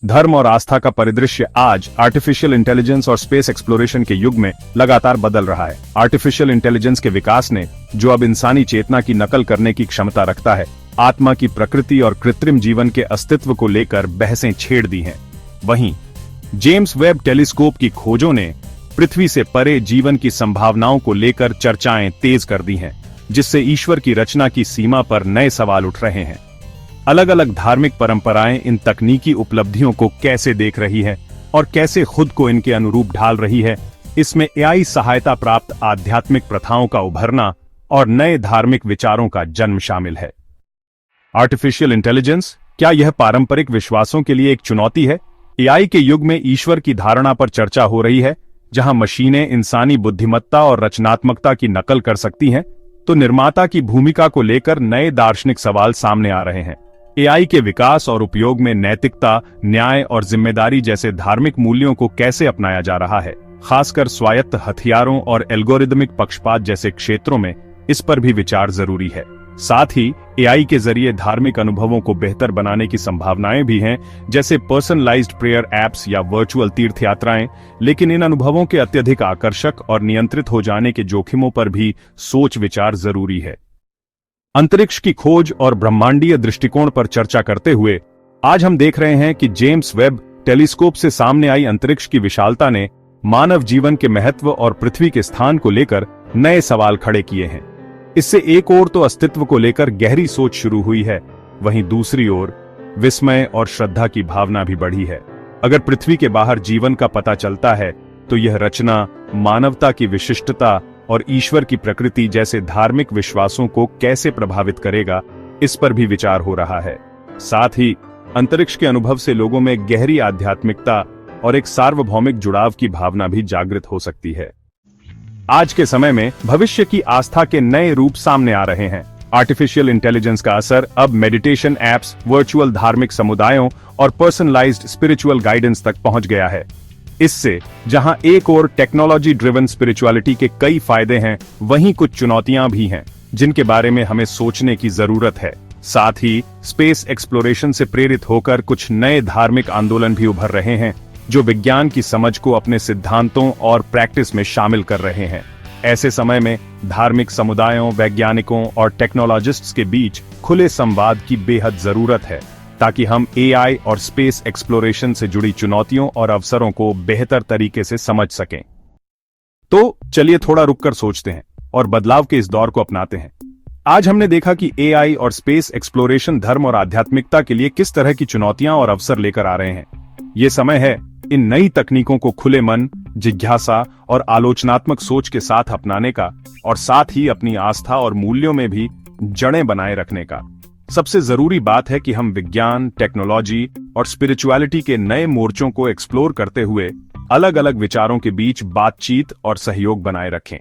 धर्म और आस्था का परिदृश्य आज आर्टिफिशियल इंटेलिजेंस और स्पेस एक्सप्लोरेशन के युग में लगातार बदल रहा है। आर्टिफिशियल इंटेलिजेंस के विकास ने, जो अब इंसानी चेतना की नकल करने की क्षमता रखता है, आत्मा की प्रकृति और कृत्रिम जीवन के अस्तित्व को लेकर बहसें छेड़ दी हैं। वहीं जेम्स वेब टेलीस्कोप की खोजों ने पृथ्वी से परे जीवन की संभावनाओं को लेकर चर्चाएं तेज कर दी हैं, जिससे ईश्वर की रचना की सीमा पर नए सवाल उठ रहे हैं। अलग अलग धार्मिक परंपराएं इन तकनीकी उपलब्धियों को कैसे देख रही है और कैसे खुद को इनके अनुरूप ढाल रही है, इसमें एआई सहायता प्राप्त आध्यात्मिक प्रथाओं का उभरना और नए धार्मिक विचारों का जन्म शामिल है। आर्टिफिशियल इंटेलिजेंस, क्या यह पारंपरिक विश्वासों के लिए एक चुनौती है? एआई के युग में ईश्वर की धारणा पर चर्चा हो रही है। जहां मशीनें इंसानी बुद्धिमत्ता और रचनात्मकता की नकल कर सकती हैं, तो निर्माता की भूमिका को लेकर नए दार्शनिक सवाल सामने आ रहे हैं। एआई के विकास और उपयोग में नैतिकता, न्याय और जिम्मेदारी जैसे धार्मिक मूल्यों को कैसे अपनाया जा रहा है, खासकर स्वायत्त हथियारों और एल्गोरिदमिक पक्षपात जैसे क्षेत्रों में, इस पर भी विचार जरूरी है। साथ ही एआई के जरिए धार्मिक अनुभवों को बेहतर बनाने की संभावनाएं भी हैं, जैसे पर्सनलाइज्ड प्रेयर ऐप्स या वर्चुअल तीर्थयात्राएं, लेकिन इन अनुभवों के अत्यधिक आकर्षक और नियंत्रित हो जाने के जोखिमों पर भी सोच विचार जरूरी है। अंतरिक्ष की खोज और ब्रह्मांडीय दृष्टिकोण पर चर्चा करते हुए आज हम देख रहे हैं कि जेम्स वेब टेलीस्कोप से सामने आई अंतरिक्ष की विशालता ने मानव जीवन के महत्व और पृथ्वी के स्थान को लेकर नए सवाल खड़े किए हैं। इससे एक ओर तो अस्तित्व को लेकर गहरी सोच शुरू हुई है, वहीं दूसरी ओर विस्मय और श्रद्धा की भावना भी बढ़ी है। अगर पृथ्वी के बाहर जीवन का पता चलता है, तो यह रचना, मानवता की विशिष्टता और ईश्वर की प्रकृति जैसे धार्मिक विश्वासों को कैसे प्रभावित करेगा, इस पर भी विचार हो रहा है। साथ ही अंतरिक्ष के अनुभव से लोगों में गहरी आध्यात्मिकता और एक सार्वभौमिक जुड़ाव की भावना भी जागृत हो सकती है। आज के समय में भविष्य की आस्था के नए रूप सामने आ रहे हैं। आर्टिफिशियल इंटेलिजेंस का असर अब मेडिटेशन ऐप्स, वर्चुअल धार्मिक समुदायों और पर्सनलाइज्ड स्पिरिचुअल गाइडेंस तक पहुंच गया है। इससे जहां एक और टेक्नोलॉजी ड्रिवन स्पिरिचुअलिटी के कई फायदे हैं, वहीं कुछ चुनौतियां भी हैं, जिनके बारे में हमें सोचने की जरूरत है। साथ ही स्पेस एक्सप्लोरेशन से प्रेरित होकर कुछ नए धार्मिक आंदोलन भी उभर रहे हैं, जो विज्ञान की समझ को अपने सिद्धांतों और प्रैक्टिस में शामिल कर रहे हैं। ऐसे समय में धार्मिक समुदायों, वैज्ञानिकों और टेक्नोलॉजिस्ट्स के बीच खुले संवाद की बेहद जरूरत है, ताकि हम एआई और स्पेस एक्सप्लोरेशन से जुड़ी चुनौतियों और अवसरों को बेहतर तरीके से समझ सकें। तो चलिए थोड़ा रुककर सोचते हैं और बदलाव के इस दौर को अपनाते हैं। आज हमने देखा कि एआई और स्पेस एक्सप्लोरेशन धर्म और आध्यात्मिकता के लिए किस तरह की चुनौतियां और अवसर लेकर आ रहे हैं। ये समय है इन नई तकनीकों को खुले मन, जिज्ञासा और आलोचनात्मक सोच के साथ अपनाने का, और साथ ही अपनी आस्था और मूल्यों में भी जड़ें बनाए रखने का। सबसे जरूरी बात है कि हम विज्ञान, टेक्नोलॉजी और स्पिरिचुअलिटी के नए मोर्चों को एक्सप्लोर करते हुए अलग अलग विचारों के बीच बातचीत और सहयोग बनाए रखें।